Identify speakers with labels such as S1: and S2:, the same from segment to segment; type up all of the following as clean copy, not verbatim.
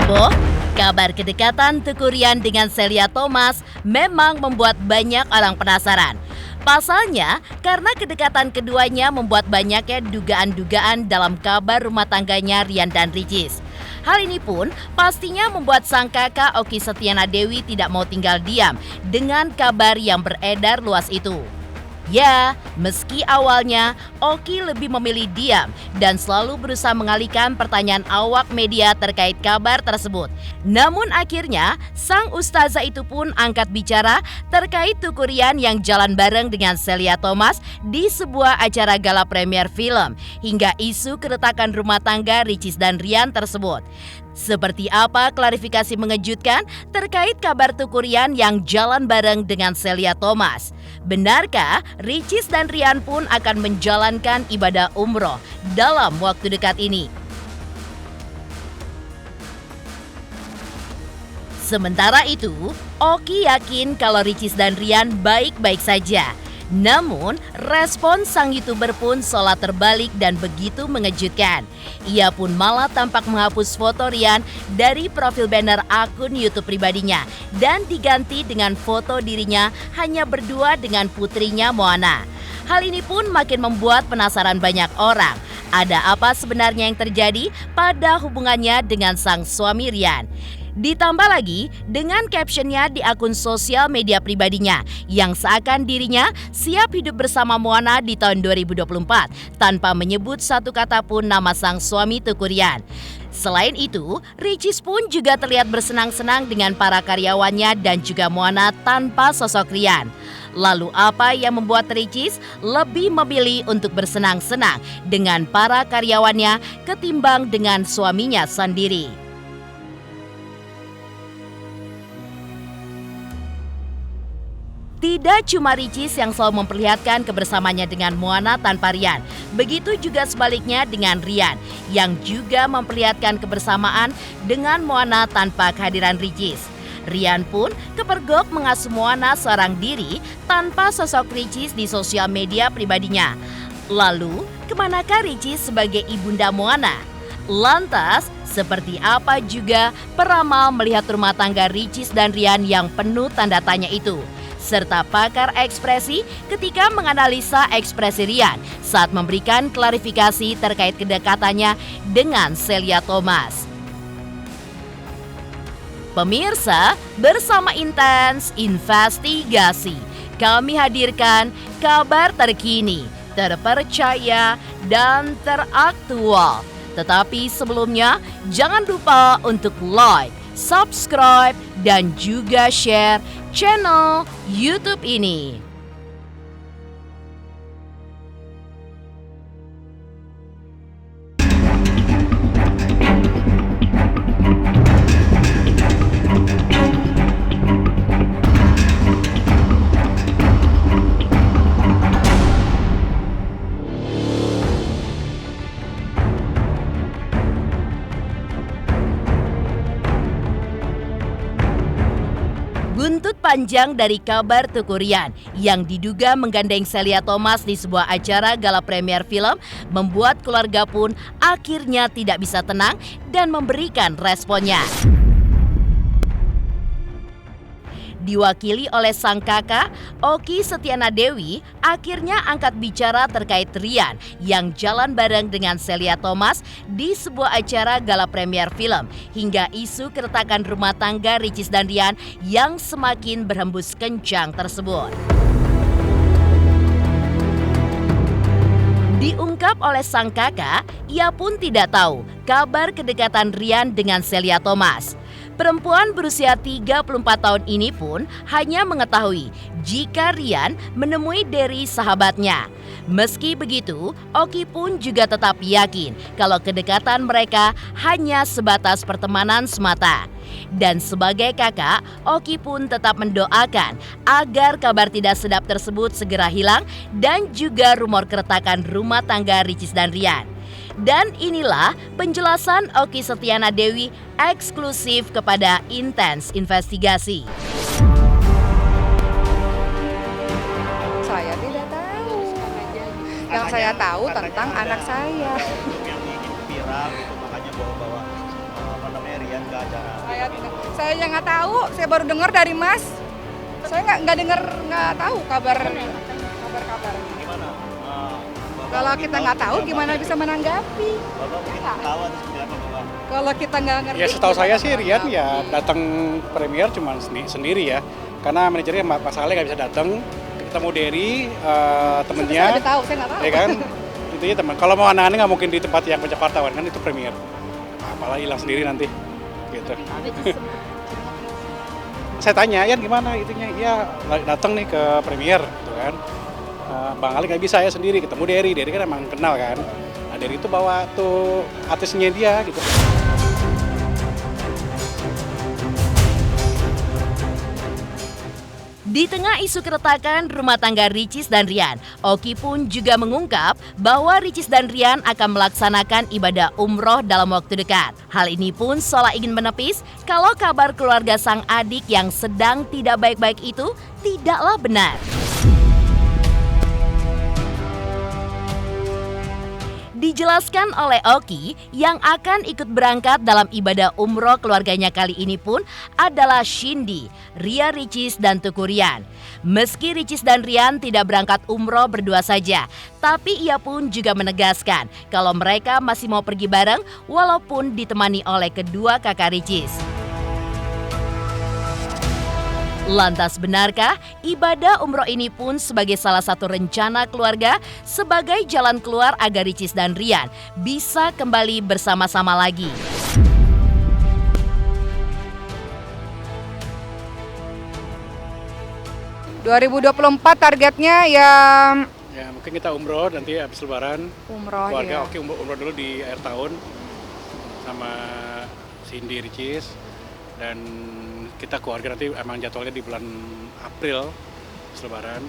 S1: Boh, kabar kedekatan Teuku Ryan dengan Celia Thomas memang membuat banyak orang penasaran. Pasalnya, karena kedekatan keduanya membuat banyaknya dugaan-dugaan dalam kabar rumah tangganya Ryan dan Ricis. Hal ini pun pastinya membuat sang kakak Okky Setiana Dewi tidak mau tinggal diam dengan kabar yang beredar luas itu. Ya, meski awalnya Okky lebih memilih diam dan selalu berusaha mengalihkan pertanyaan awak media terkait kabar tersebut. Namun akhirnya, sang ustazah itu pun angkat bicara terkait Teuku Ryan yang jalan bareng dengan Celia Thomas di sebuah acara gala premier film, hingga isu keretakan rumah tangga Ricis dan Ryan tersebut. Seperti apa klarifikasi mengejutkan terkait kabar Teuku Ryan yang jalan bareng dengan Celia Thomas? Benarkah Ricis dan Ryan pun akan menjalankan ibadah umroh dalam waktu dekat ini? Sementara itu, Okky yakin kalau Ricis dan Ryan baik-baik saja. Namun, respon sang YouTuber pun seolah terbalik dan begitu mengejutkan. Ia pun malah tampak menghapus foto Ryan dari profil banner akun YouTube pribadinya dan diganti dengan foto dirinya hanya berdua dengan putrinya Moana. Hal ini pun makin membuat penasaran banyak orang. Ada apa sebenarnya yang terjadi pada hubungannya dengan sang suami Ryan? Ditambah lagi dengan captionnya di akun sosial media pribadinya yang seakan dirinya siap hidup bersama Moana di tahun 2024 tanpa menyebut satu kata pun nama sang suami Teuku Ryan. Selain itu, Ricis pun juga terlihat bersenang-senang dengan para karyawannya dan juga Moana tanpa sosok Ryan. Lalu apa yang membuat Ricis lebih memilih untuk bersenang-senang dengan para karyawannya ketimbang dengan suaminya sendiri? Tidak cuma Ricis yang selalu memperlihatkan kebersamaannya dengan Moana tanpa Ryan. Begitu juga sebaliknya dengan Ryan yang juga memperlihatkan kebersamaan dengan Moana tanpa kehadiran Ricis. Ryan pun kepergok mengasuh Moana seorang diri tanpa sosok Ricis di sosial media pribadinya. Lalu, kemanakah Ricis sebagai ibunda Moana? Lantas, seperti apa juga peramal melihat rumah tangga Ricis dan Ryan yang penuh tanda tanya itu? Serta pakar ekspresi ketika menganalisa ekspresi Ryan saat memberikan klarifikasi terkait kedekatannya dengan Celia Thomas. Pemirsa, bersama Intens Investigasi, kami hadirkan kabar terkini, terpercaya, dan teraktual. Tetapi sebelumnya, jangan lupa untuk like, subscribe, dan juga share channel YouTube ini. Buntut panjang dari kabar Teuku Ryan yang diduga menggandeng Celia Thomas di sebuah acara gala premier film membuat keluarga pun akhirnya tidak bisa tenang dan memberikan responnya. Diwakili oleh sang kakak, Okky Setiana Dewi akhirnya angkat bicara terkait Ryan yang jalan bareng dengan Celia Thomas di sebuah acara gala premier film hingga isu keretakan rumah tangga Ricis dan Ryan yang semakin berhembus kencang tersebut. Diungkap oleh sang kakak, ia pun tidak tahu kabar kedekatan Ryan dengan Celia Thomas. Perempuan berusia 34 tahun ini pun hanya mengetahui jika Ryan menemui Derry sahabatnya. Meski begitu, Okky pun juga tetap yakin kalau kedekatan mereka hanya sebatas pertemanan semata. Dan sebagai kakak, Okky pun tetap mendoakan agar kabar tidak sedap tersebut segera hilang dan juga rumor keretakan rumah tangga Ricis dan Ryan. Dan inilah penjelasan Okky Setiana Dewi eksklusif kepada Intens Investigasi.
S2: Saya tidak tahu. Yang saya tahu tentang anak saya.
S3: Yang ingin viral gitu, makanya bawa-bawa Rian ke acara
S2: Saya yang nggak tahu, saya baru dengar dari Mas. Saya nggak tahu kabar.
S3: Gimana?
S2: Kalau kita nggak tahu, gimana bisa menanggapi?
S3: Bapak mungkin tahu atau seperti apa Bapak?
S2: Kalau kita nggak ngerti.
S4: Ya setahu saya sih Rian
S2: tahu.
S4: ya datang premier cuma sendiri ya. Karena manajernya Pak Saleh nggak bisa datang. Ketemu Derry, temennya.
S2: Saya udah tahu, saya nggak tahu.
S4: Ya kan? Intinya teman. Kalau mau aneh-aneh nggak mungkin di tempat yang banyak wartawan kan itu premier. Nah, apalah hilang sendiri nanti. Gitu. Saya tanya, Yan gimana itunya? Ya datang nih ke premier gitu kan. Bang Ali nggak bisa ya sendiri, ketemu Derry kan emang kenal kan. Nah Derry itu bawa tuh artisnya dia gitu.
S1: Di tengah isu keretakan rumah tangga Ricis dan Rian, Oki pun juga mengungkap bahwa Ricis dan Rian akan melaksanakan ibadah umroh dalam waktu dekat. Hal ini pun seolah ingin menepis kalau kabar keluarga sang adik yang sedang tidak baik-baik itu tidaklah benar. Dijelaskan oleh Oki, yang akan ikut berangkat dalam ibadah umroh keluarganya kali ini pun adalah Shindy, Ria Ricis, dan Tuku Rian. Meski Ricis dan Rian tidak berangkat umroh berdua saja, tapi ia pun juga menegaskan kalau mereka masih mau pergi bareng walaupun ditemani oleh kedua kakak Ricis. Lantas benarkah ibadah umroh ini pun sebagai salah satu rencana keluarga sebagai jalan keluar agar Ricis dan Rian bisa kembali bersama-sama lagi?
S2: ...2024 targetnya ya
S4: Ya mungkin kita umroh nanti habis lebaran.
S2: umroh
S4: Keluarga
S2: ya.
S4: Oki umroh dulu di akhir tahun sama Cindy Ricis, dan kita keluarga nanti emang jadwalnya di bulan April habis lebaran.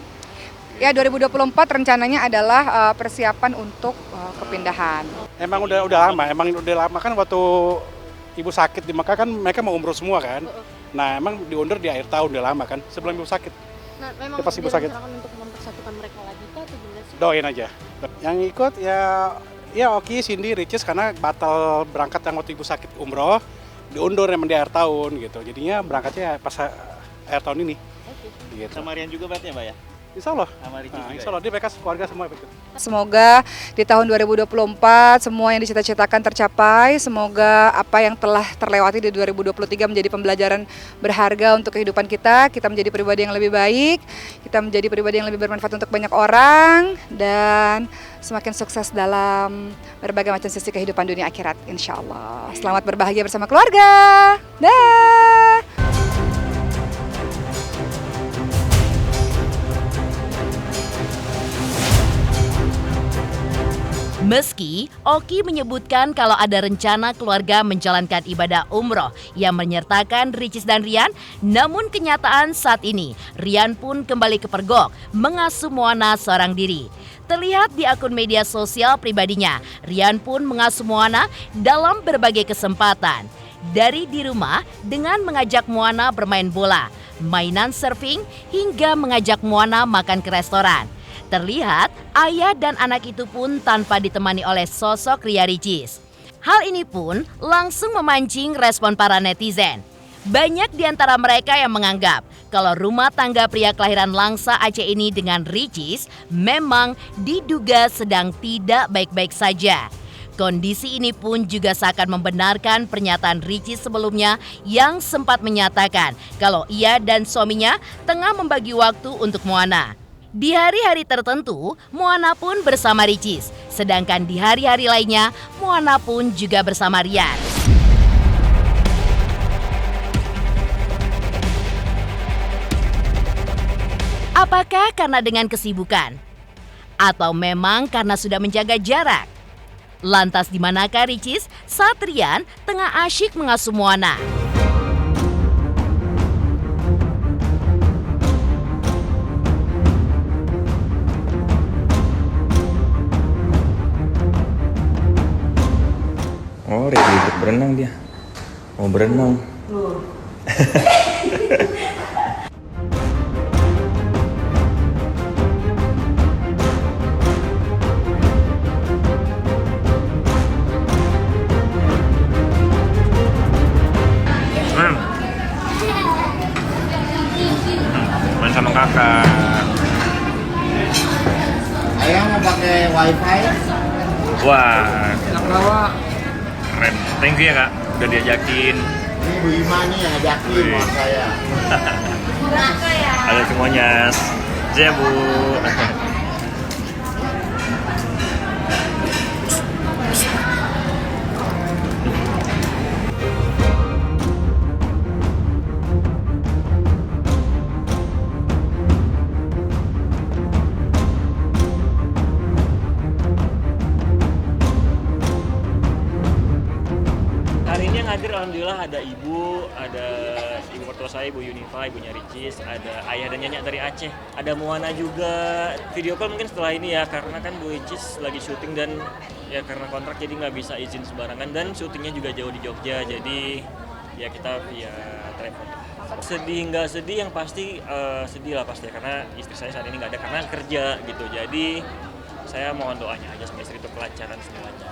S2: Ya 2024 rencananya adalah persiapan untuk kepindahan.
S4: Emang udah lama kan waktu ibu sakit di Mekah kan mereka mau umroh semua kan. Nah emang diundur di akhir tahun udah lama kan sebelum ibu sakit.
S5: Nah, memang
S4: Ya, pas ibu sakit.
S5: direncanakan untuk mempersatukan mereka lagi kah atau gimana sih?
S4: Doain aja. Yang ikut ya Oki, Cindy, Ricis karena batal berangkat yang waktu ibu sakit umroh, diundur emang di akhir tahun gitu. Jadinya berangkatnya pas akhir tahun ini.
S5: Oke.
S4: Gitu.
S3: Sama Rian juga berarti ya Mbak ya?
S4: Insya Allah.
S3: Sama Ricis
S4: Nah,
S3: juga
S4: insya Allah dia mereka keluarga semua ikut.
S2: Semoga di tahun 2024 semua yang dicita-citakan tercapai. Semoga apa yang telah terlewati di 2023 menjadi pembelajaran berharga untuk kehidupan kita. Kita menjadi pribadi yang lebih baik, kita menjadi pribadi yang lebih bermanfaat untuk banyak orang, dan semakin sukses dalam berbagai macam sisi kehidupan dunia akhirat, insya Allah. Selamat berbahagia bersama keluarga. Dah.
S1: Meski Oki menyebutkan kalau ada rencana keluarga menjalankan ibadah umroh yang menyertakan Ricis dan Rian, namun kenyataan saat ini Rian pun kembali kepergok mengasuh Moana seorang diri. Terlihat di akun media sosial pribadinya, Rian pun mengasuh Moana dalam berbagai kesempatan. Dari di rumah dengan mengajak Moana bermain bola, mainan surfing, hingga mengajak Moana makan ke restoran. Terlihat ayah dan anak itu pun tanpa ditemani oleh sosok Ria Ricis. Hal ini pun langsung memancing respon para netizen. Banyak di antara mereka yang menganggap kalau rumah tangga pria kelahiran Langsa Aceh ini dengan Ricis memang diduga sedang tidak baik-baik saja. Kondisi ini pun juga seakan membenarkan pernyataan Ricis sebelumnya yang sempat menyatakan kalau ia dan suaminya tengah membagi waktu untuk Moana. Di hari-hari tertentu, Moana pun bersama Ricis, sedangkan di hari-hari lainnya, Moana pun juga bersama Rian. Apakah karena dengan kesibukan? Atau memang karena sudah menjaga jarak? Lantas di manakah Ricis saat Rian tengah asyik mengasuh Moana?
S6: Oh, ready untuk berenang dia. Mau berenang.
S7: wifi.
S8: Wah, keren. Thank you ya kak, udah diajakin.
S7: Ini Bu Ima nih yang ngajakin sama saya.
S8: Halo semuanya, saya Bu.
S9: Hari ini yang hadir alhamdulillah ada ibu mertua saya, Ibu Yunifa, ibunya Ricis, ada ayah dan nyanyi dari Aceh, ada Moana juga. Video call mungkin setelah ini ya, karena kan Bu Ricis lagi syuting dan ya karena kontrak jadi nggak bisa izin sembarangan dan syutingnya juga jauh di Jogja, jadi ya kita via telepon. Sedih nggak sedih, yang pasti sedih lah pasti karena istri saya saat ini nggak ada karena kerja gitu, jadi saya mohon doanya aja sama istri itu kelancaran semuanya.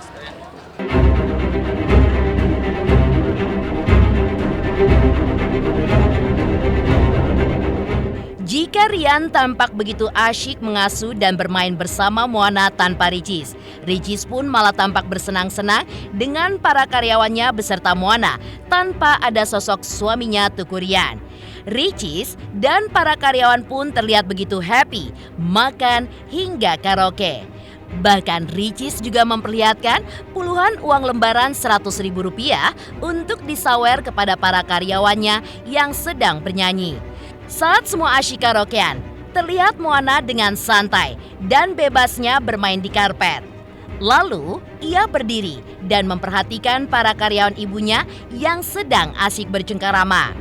S1: Jika Rian tampak begitu asyik mengasuh dan bermain bersama Moana tanpa Ricis, Ricis pun malah tampak bersenang-senang dengan para karyawannya beserta Moana tanpa ada sosok suaminya Tuku Rian. Ricis dan para karyawan pun terlihat begitu happy, makan hingga karaoke. Bahkan Ricis juga memperlihatkan puluhan uang lembaran Rp100.000 untuk disawer kepada para karyawannya yang sedang bernyanyi. Saat semua asyik karaokean, terlihat Moana dengan santai dan bebasnya bermain di karpet. Lalu, ia berdiri dan memperhatikan para karyawan ibunya yang sedang asyik bercengkarama.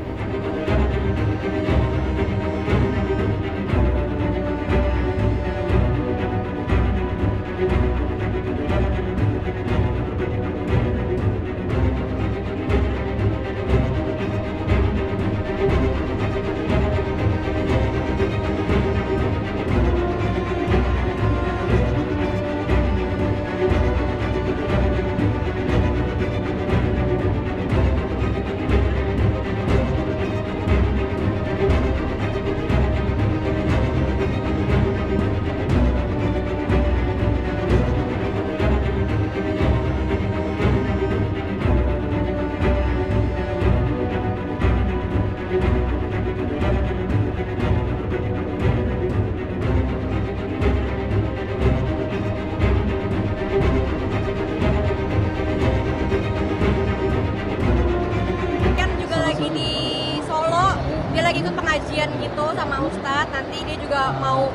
S5: Lagi ikut pengajian gitu sama Ustadz, nanti dia juga mau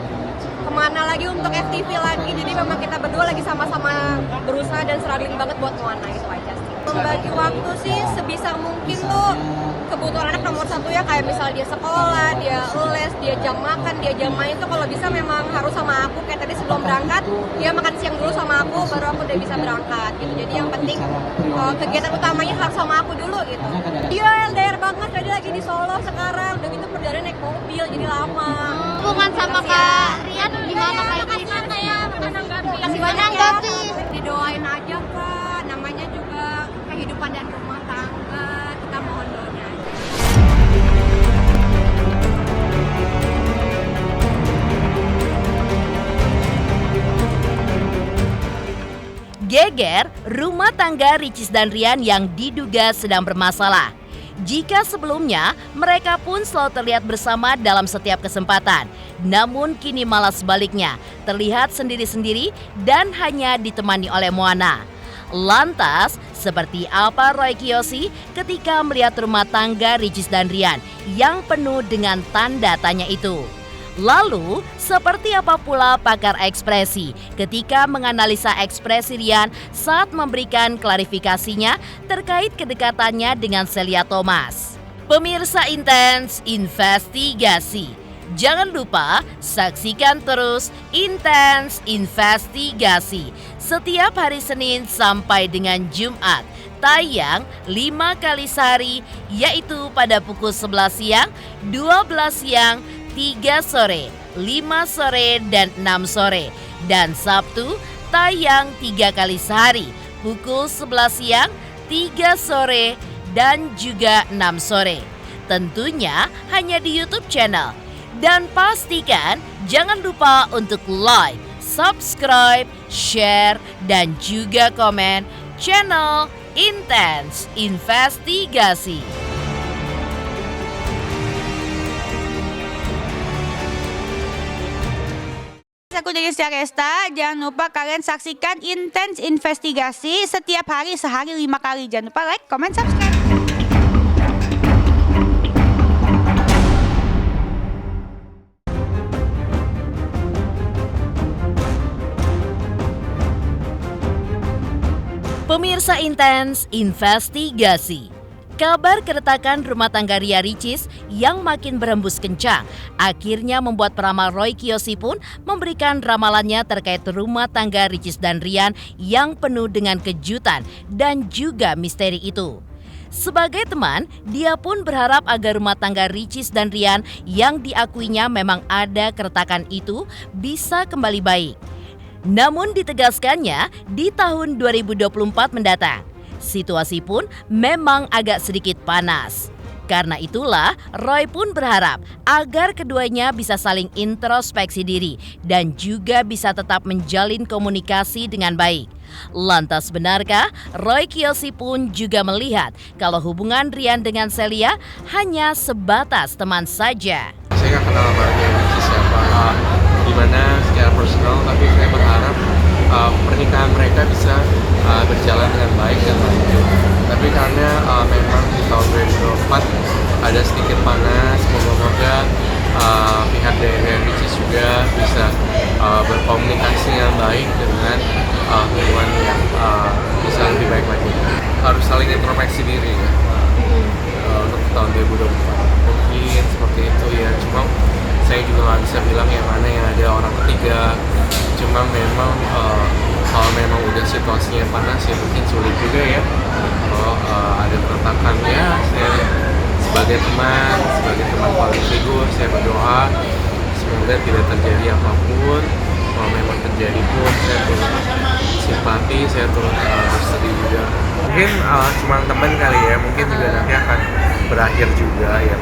S5: kemana lagi untuk FTV lagi, jadi memang kita berdua lagi sama-sama berusaha dan struggling banget buat Moana, itu aja sih. Membagi waktu sih sebisa mungkin tuh kebutuhan anak nomor satu ya, kayak misal dia sekolah, dia les, dia jam makan, dia jam main itu kalau bisa memang harus sama aku. Kayak tadi sebelum berangkat dia makan siang dulu sama aku, baru aku udah bisa berangkat gitu. Jadi yang penting kegiatan utamanya harus sama aku dulu gitu. Dia LDR banget, tadi lagi di Solo sekarang, udah gitu perjalanan naik mobil jadi lama.
S10: Hubungan sama Kak Rian gimana Kak?
S5: Gimana ya menanggapi? Didoain aja Kak, namanya juga kehidupan dan rumah tangga, kita mohon doanya.
S1: Geger rumah tangga Ricis dan Rian yang diduga sedang bermasalah. Jika sebelumnya mereka pun selalu terlihat bersama dalam setiap kesempatan, namun kini malah sebaliknya, terlihat sendiri-sendiri dan hanya ditemani oleh Moana. Lantas, seperti apa Roy Kiyoshi ketika melihat rumah tangga Ricis dan Rian yang penuh dengan tanda tanya itu? Lalu, seperti apa pula pakar ekspresi ketika menganalisa ekspresi Rian saat memberikan klarifikasinya terkait kedekatannya dengan Celia Thomas? Pemirsa Intens Investigasi, jangan lupa saksikan terus Intens Investigasi setiap hari Senin sampai dengan Jumat. Tayang 5 kali sehari, yaitu pada pukul 11 siang, 12 siang, 3 sore, 5 sore, dan 6 sore. Dan Sabtu tayang 3 kali sehari, pukul 11 siang, 3 sore, dan juga 6 sore. Tentunya hanya di YouTube channel. Dan pastikan jangan lupa untuk like, subscribe, share, dan juga komen channel Intens Investigasi.
S11: Aku Delisya Resta, jangan lupa kalian saksikan Intens Investigasi setiap hari sehari 5 kali. Jangan lupa like, comment, subscribe.
S1: Pemirsa Intens Investigasi. Kabar keretakan rumah tangga Ria Ricis yang makin berhembus kencang akhirnya membuat peramal Roy Kiyoshi pun memberikan ramalannya terkait rumah tangga Ricis dan Rian yang penuh dengan kejutan dan juga misteri itu. Sebagai teman, dia pun berharap agar rumah tangga Ricis dan Rian yang diakuinya memang ada keretakan itu bisa kembali baik. Namun ditegaskannya di tahun 2024 mendatang, situasi pun memang agak sedikit panas. Karena itulah, Roy pun berharap agar keduanya bisa saling introspeksi diri dan juga bisa tetap menjalin komunikasi dengan baik. Lantas benarkah Roy Kiyoshi pun juga melihat kalau hubungan Rian dengan Celia hanya sebatas teman saja?
S6: Saya nggak kenal sama Ria Ricis siapa, gimana secara personal, tapi saya berharap pernikahan mereka bisa berjalan dengan baik dan lanjut. Tapi karena memang di tahun 2024 ada sedikit panas, semoga pihak dari Ria Ricis juga bisa berkomunikasi dengan baik dengan hubungan yang bisa lebih baik lagi. Harus saling introspeksi diri ya, untuk tahun 2024. Mungkin seperti itu ya, cuma saya juga nggak bisa bilang yang mana yang ada orang ketiga. Cuma memang kalau memang udah situasinya panas ya mungkin sulit juga ya. Kalau ada keretakannya, saya sebagai teman paling figur, saya berdoa semoga tidak terjadi apapun. Kalau memang terjadi pun saya turut simpati, saya turut bersedih juga. Mungkin cuma teman kali ya, mungkin juga nanti akan berakhir juga ya.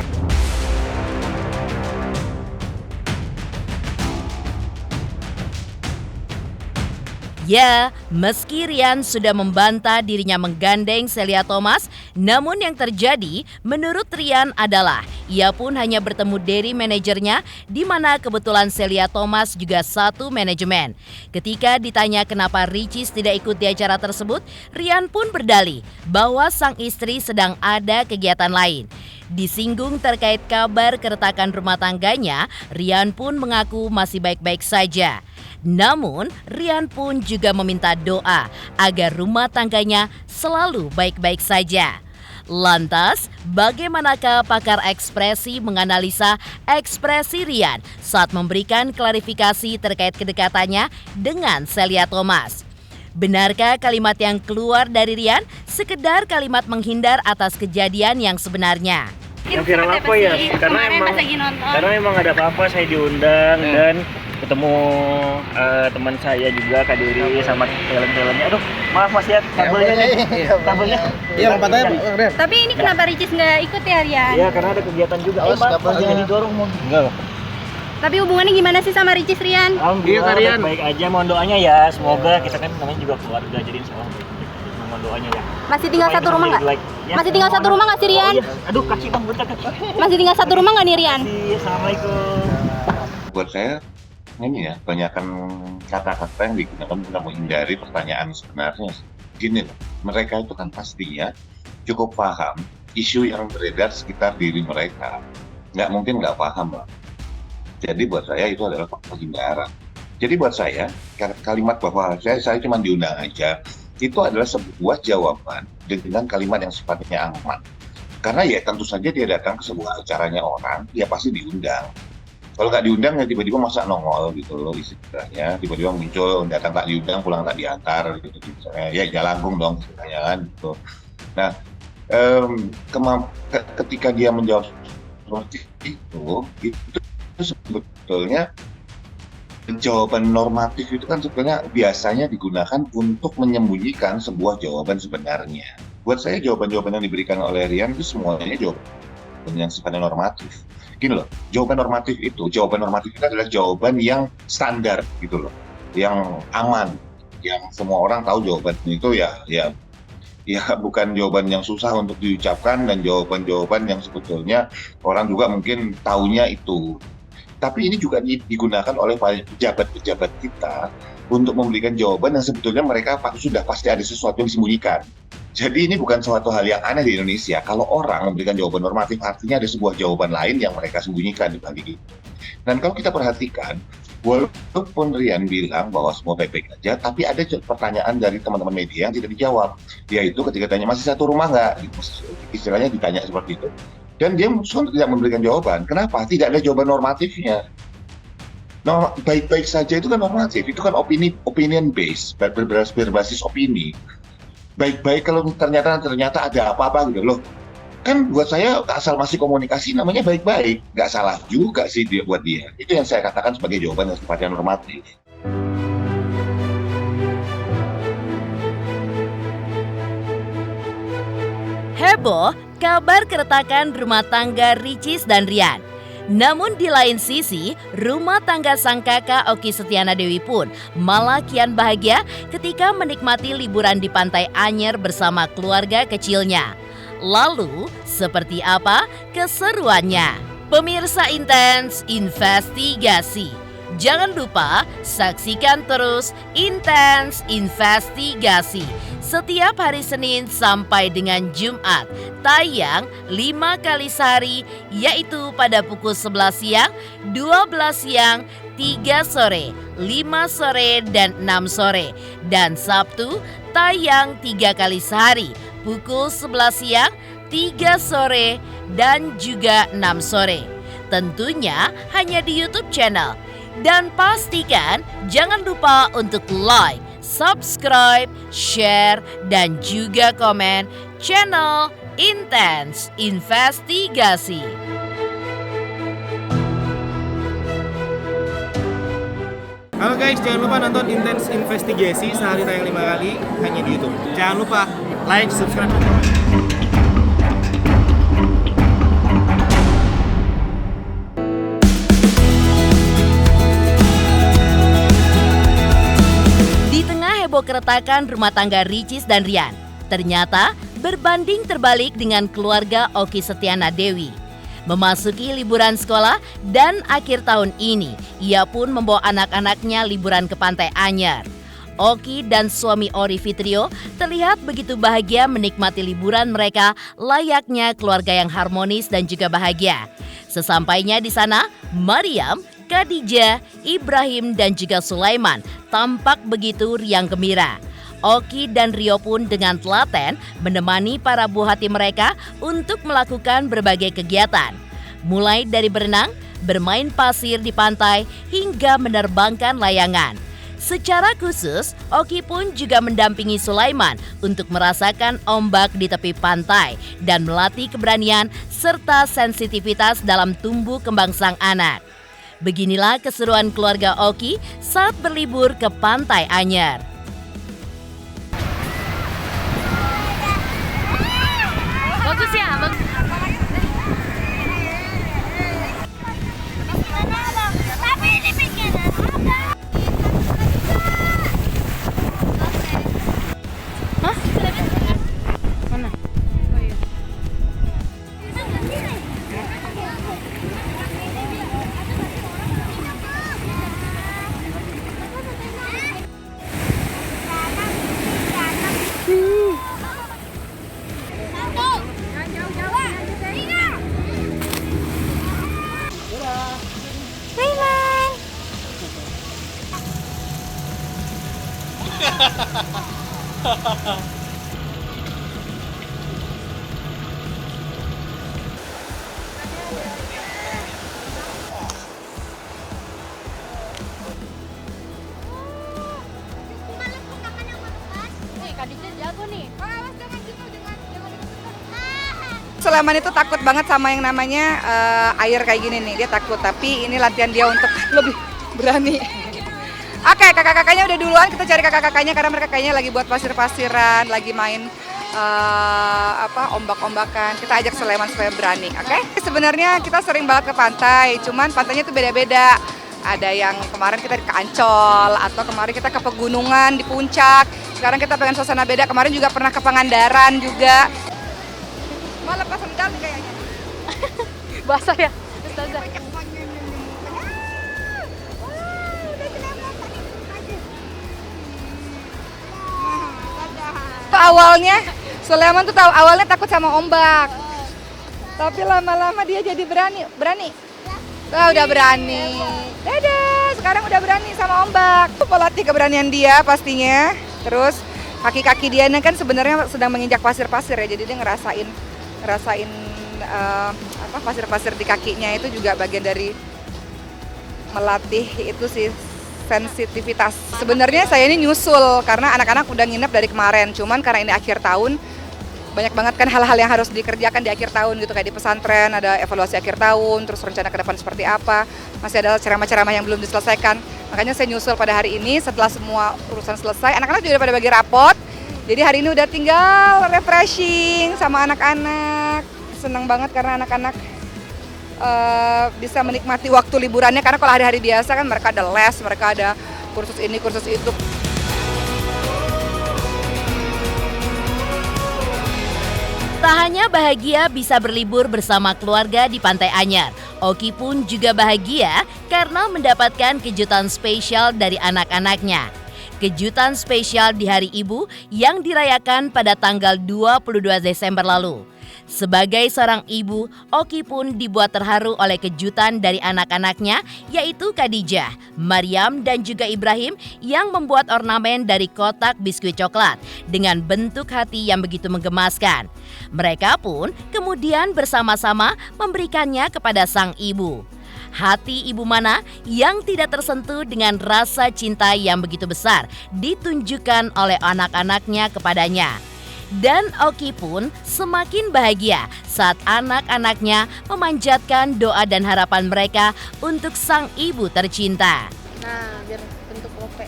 S1: Ya, meski Rian sudah membantah dirinya menggandeng Celia Thomas, namun yang terjadi menurut Rian adalah ia pun hanya bertemu Derry manajernya, di mana kebetulan Celia Thomas juga satu manajemen. Ketika ditanya kenapa Ricis tidak ikut di acara tersebut, Rian pun berdalih bahwa sang istri sedang ada kegiatan lain. Disinggung terkait kabar keretakan rumah tangganya, Rian pun mengaku masih baik-baik saja. Namun, Rian pun juga meminta doa agar rumah tangganya selalu baik-baik saja. Lantas, bagaimanakah pakar ekspresi menganalisa ekspresi Rian saat memberikan klarifikasi terkait kedekatannya dengan Celia Thomas? Benarkah kalimat yang keluar dari Rian sekedar kalimat menghindar atas kejadian yang sebenarnya?
S9: Yang viral apa ya? Karena emang ada apa-apa saya diundang dan ketemu teman saya juga Kak Diri sama talent-talentnya. Aduh, maaf Mas ya, kabelnya nih. Kabelnya. Iya, lompatannya.
S10: Tapi ini kenapa Ricis nggak ikut ya, Rian?
S9: Iya, karena ada kegiatan juga. Oh, Pak, jangan didorong mau. Enggak.
S10: Tapi hubungannya gimana sih sama Ricis, Rian?
S9: Alhamdulillah, baik aja. Mohon doanya ya. Semoga kita kan namanya juga keluarga, jadi insyaallah mohon doanya ya.
S10: Masih tinggal satu rumah nggak? Masih tinggal satu rumah nggak sih, Rian?
S9: Aduh, kaki Bang, bentar kaki.
S10: Masih tinggal satu rumah nggak nih, Rian?
S9: Assalamualaikum.
S7: Buat saya ini ya, banyakkan kata-kata yang digunakan untuk menghindari pertanyaan sebenarnya. Gini loh, mereka itu kan pastinya cukup paham isu yang beredar sekitar diri mereka. Nggak mungkin nggak paham lah. Jadi buat saya itu adalah penghindaran. Jadi buat saya, kalimat bahwa saya cuma diundang aja, itu adalah sebuah jawaban dengan kalimat yang sifatnya aman. Karena ya tentu saja dia datang ke sebuah acaranya orang, dia pasti diundang. Kalau nggak diundang ya tiba-tiba masa nongol gitu loh istilahnya, tiba-tiba muncul datang tak diundang pulang tak diantar gitu misalnya, ya jalangkung dong istilahnya kan gitu. Nah ketika dia menjawab seperti itu sebetulnya jawaban normatif itu kan sebenarnya biasanya digunakan untuk menyembunyikan sebuah jawaban sebenarnya. Buat saya jawaban-jawaban yang diberikan oleh Rian itu semuanya jawaban yang sifatnya normatif. Gini loh, jawaban normatif itu adalah jawaban yang standar gitu loh. yang aman, yang semua orang tahu jawabannya itu ya bukan jawaban yang susah untuk diucapkan dan jawaban-jawaban yang sebetulnya orang juga mungkin taunya itu. Tapi ini juga digunakan oleh para pejabat-pejabat kita untuk memberikan jawaban yang sebetulnya mereka sudah pasti ada sesuatu yang disembunyikan. Jadi ini bukan suatu hal yang aneh di Indonesia. Kalau orang memberikan jawaban normatif, artinya ada sebuah jawaban lain yang mereka sembunyikan di balik itu. Dan kalau kita perhatikan, walaupun Rian bilang bahwa semua baik-baik aja, tapi ada pertanyaan dari teman-teman media yang tidak dijawab. Yaitu ketika tanya, masih satu rumah nggak? Istilahnya ditanya seperti itu. Dan dia tidak memberikan jawaban. Kenapa? Tidak ada jawaban normatifnya. Baik-baik saja itu kan normatif. Itu kan opinion based, berbasis opini. Baik-baik kalau ternyata ada apa-apa gitu loh. Kan buat saya asal masih komunikasi namanya baik-baik. Nggak salah juga sih buat dia. Itu yang saya katakan sebagai jawaban yang sifatnya normatif.
S1: Heboh kabar keretakan rumah tangga Ricis dan Rian. Namun di lain sisi, rumah tangga sang kakak Okky Setiana Dewi pun malah kian bahagia ketika menikmati liburan di Pantai Anyer bersama keluarga kecilnya. Lalu, seperti apa keseruannya? Pemirsa Intens Investigasi. Jangan lupa saksikan terus Intens Investigasi setiap hari Senin sampai dengan Jumat. Tayang 5 kali sehari, yaitu pada pukul 11 siang, 12 siang, 3 sore, 5 sore, dan 6 sore. Dan Sabtu tayang 3 kali sehari, pukul 11 siang, 3 sore, dan juga 6 sore. Tentunya hanya di YouTube channel. Dan pastikan jangan lupa untuk like, subscribe, share, dan juga komen channel Intens Investigasi.
S12: Halo guys, jangan lupa nonton Intens Investigasi sehari tayang 5 kali hanya di YouTube. Jangan lupa like, subscribe, dan komen.
S1: Keretakan rumah tangga Ricis dan Rian ternyata berbanding terbalik dengan keluarga Okky Setiana Dewi. Memasuki liburan sekolah dan akhir tahun ini, ia pun membawa anak-anaknya liburan ke Pantai Anyer. Okky dan suami Ori Fitrio terlihat begitu bahagia menikmati liburan mereka layaknya keluarga yang harmonis dan juga bahagia. Sesampainya di sana, Mariam, Khadijah, Ibrahim, dan juga Sulaiman tampak begitu riang gembira. Okky dan Rio pun dengan telaten menemani para buah hati mereka untuk melakukan berbagai kegiatan. Mulai dari berenang, bermain pasir di pantai, hingga menerbangkan layangan. Secara khusus, Okky pun juga mendampingi Sulaiman untuk merasakan ombak di tepi pantai dan melatih keberanian serta sensitivitas dalam tumbuh kembang sang anak. Beginilah keseruan keluarga Okky saat berlibur ke Pantai Anyer.
S10: Bagus ya, bagus. Tapi ini bikinan apa? Hah? Mana? Oh iya.
S2: Sulaiman itu takut banget sama yang namanya air kayak gini nih, dia takut. Tapi ini latihan dia untuk lebih berani. Oke, kakak-kakaknya udah duluan, kita cari kakak-kakaknya karena mereka kayaknya lagi buat pasir-pasiran, lagi main ombak-ombakan. Kita ajak Sulaiman supaya berani, oke? Sebenarnya kita sering banget ke pantai, cuman pantainya tuh beda-beda. Ada yang kemarin kita ke Ancol, atau kemarin kita ke pegunungan di puncak. Sekarang kita pengen suasana beda, kemarin juga pernah ke Pangandaran juga. Malah lepas sendal nih kayaknya.
S10: Basah ya, Ustazah.
S2: Awalnya Sulaiman tuh awalnya takut sama ombak, tapi lama-lama dia jadi berani. Udah berani. Dadah, sekarang udah berani sama ombak. Pelatih keberanian dia pastinya. Terus kaki-kaki dia kan sebenarnya sedang menginjak pasir-pasir ya, jadi dia ngerasain pasir-pasir di kakinya itu juga bagian dari melatih itu sih, sensitivitas. Sebenarnya saya ini nyusul karena anak-anak udah nginep dari kemarin, cuman karena ini akhir tahun banyak banget kan hal-hal yang harus dikerjakan di akhir tahun gitu, kayak di pesantren ada evaluasi akhir tahun, terus rencana ke depan seperti apa, masih ada ceramah-ceramah yang belum diselesaikan. Makanya saya nyusul pada hari ini setelah semua urusan selesai, anak-anak juga udah pada bagi rapot. Jadi hari ini udah tinggal refreshing sama anak-anak. Senang banget karena anak-anak bisa menikmati waktu liburannya, karena kalau hari-hari biasa kan mereka ada les, mereka ada kursus ini, kursus itu.
S1: Tak hanya bahagia bisa berlibur bersama keluarga di Pantai Anyar, Oki pun juga bahagia karena mendapatkan kejutan spesial dari anak-anaknya. Kejutan spesial di Hari Ibu yang dirayakan pada tanggal 22 Desember lalu. Sebagai seorang ibu, Oki pun dibuat terharu oleh kejutan dari anak-anaknya, yaitu Khadijah, Maryam dan juga Ibrahim yang membuat ornamen dari kotak biskuit coklat dengan bentuk hati yang begitu menggemaskan. Mereka pun kemudian bersama-sama memberikannya kepada sang ibu. Hati ibu mana yang tidak tersentuh dengan rasa cinta yang begitu besar ditunjukkan oleh anak-anaknya kepadanya. Dan Oki pun semakin bahagia saat anak-anaknya memanjatkan doa dan harapan mereka untuk sang ibu tercinta.
S10: Nah, biar bentuk lope.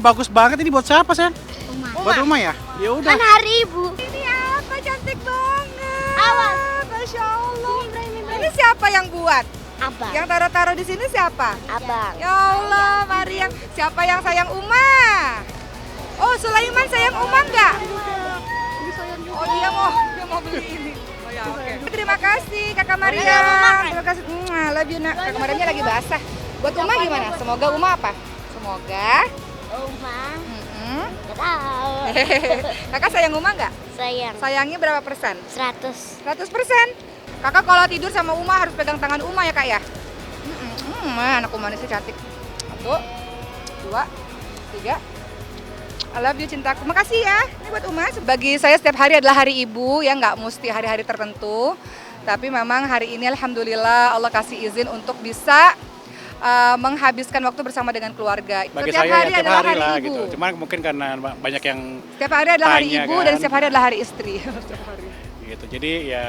S4: Bagus banget ini buat siapa, Sen?
S10: Uma.
S4: Buat rumah ya? Ya udah.
S10: Kan Hari Ibu.
S2: Ini apa, cantik banget.
S10: Awal.
S2: Masya Allah. Ini siapa yang buat?
S10: Abang.
S2: Yang taruh-taruh di sini siapa?
S10: Abang.
S2: Ya Allah, Maryam. Siapa yang sayang Uma? Oh, Sulaiman sayang Uma enggak? Oh, dia mau beli ini. Oh ya, oke. Terima kasih Kakak Maria. Terima kasih. Love you, Nak. Kakak Mariamnya lagi basah. Buat Uma gimana? Semoga Uma apa? Semoga
S10: Uma. Gak tahu.
S2: Kakak sayang Uma enggak?
S10: Sayang.
S2: Sayangnya berapa persen?
S10: 100.
S2: 100%. Kakak kalau tidur sama Uma harus pegang tangan Uma ya, Kak ya? Anak Uma ini sih cantik. 1, 2, 3. I love you cintaku. Makasih ya. Ini buat Uma. Bagi saya setiap hari adalah hari ibu, ya nggak mesti hari-hari tertentu. Tapi memang hari ini alhamdulillah Allah kasih izin untuk bisa menghabiskan waktu bersama dengan keluarga.
S4: Bagi
S2: setiap
S4: saya
S2: hari
S4: ya tiap
S2: adalah
S4: hari
S2: hari
S4: lah
S2: ibu.
S4: gitu. Cuman mungkin karena banyak yang
S2: Setiap hari adalah hari
S4: tanya,
S2: ibu
S4: kan.
S2: dan setiap hari adalah hari istri. Setiap hari.
S4: Gitu. Jadi ya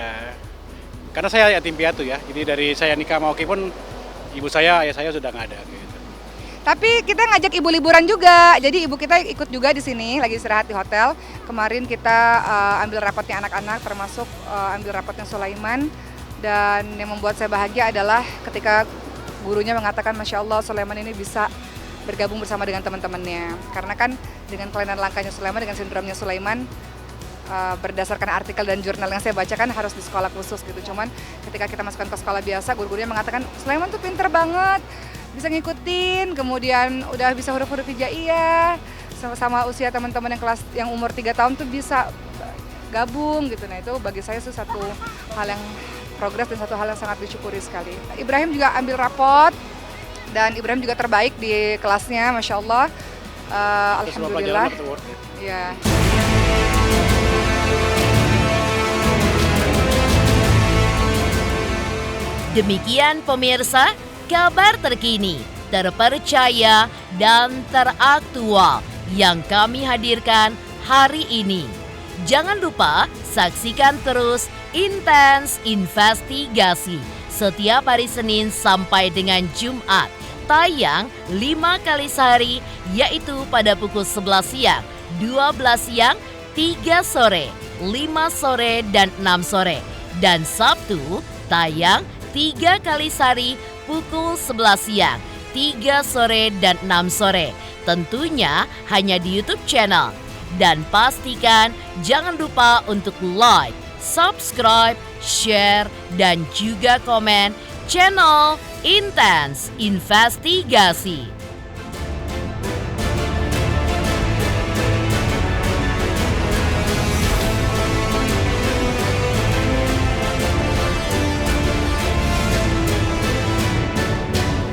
S4: karena saya yatim piatu ya. Jadi dari saya nikah sama Oki pun ibu saya, ayah saya sudah nggak ada gitu.
S2: Tapi kita ngajak ibu liburan juga. Jadi ibu kita ikut juga di sini, lagi istirahat di hotel. Kemarin kita ambil rapotnya anak-anak, termasuk ambil rapotnya Sulaiman. Dan yang membuat saya bahagia adalah ketika gurunya mengatakan, Masya Allah Sulaiman ini bisa bergabung bersama dengan teman-temannya. Karena kan dengan kelainan langkahnya Sulaiman, dengan sindromnya Sulaiman, berdasarkan artikel dan jurnal yang saya baca kan harus di sekolah khusus gitu. Cuman ketika kita masukkan ke sekolah biasa, guru-gurunya mengatakan Sulaiman tuh pinter banget, bisa ngikutin, kemudian udah bisa huruf-huruf hijaiyah, sama usia teman-teman yang umur 3 tahun tuh bisa gabung gitu. Nah itu bagi saya itu satu hal yang progres dan satu hal yang sangat disyukuri sekali. Ibrahim juga ambil rapot dan Ibrahim juga terbaik di kelasnya, Masya Allah. Alhamdulillah. Ya.
S1: Demikian pemirsa, kabar terkini, terpercaya, dan teraktual yang kami hadirkan hari ini. Jangan lupa saksikan terus Intens Investigasi setiap hari Senin sampai dengan Jumat. Tayang 5 kali sehari, yaitu pada pukul 11 siang, 12 siang, 3 sore, 5 sore, dan 6 sore. Dan Sabtu tayang 3 kali sehari pukul 11 siang, 3 sore, dan 6 sore. Tentunya hanya di YouTube channel. Dan pastikan jangan lupa untuk like, subscribe, share, dan juga komen channel Intense Investigasi.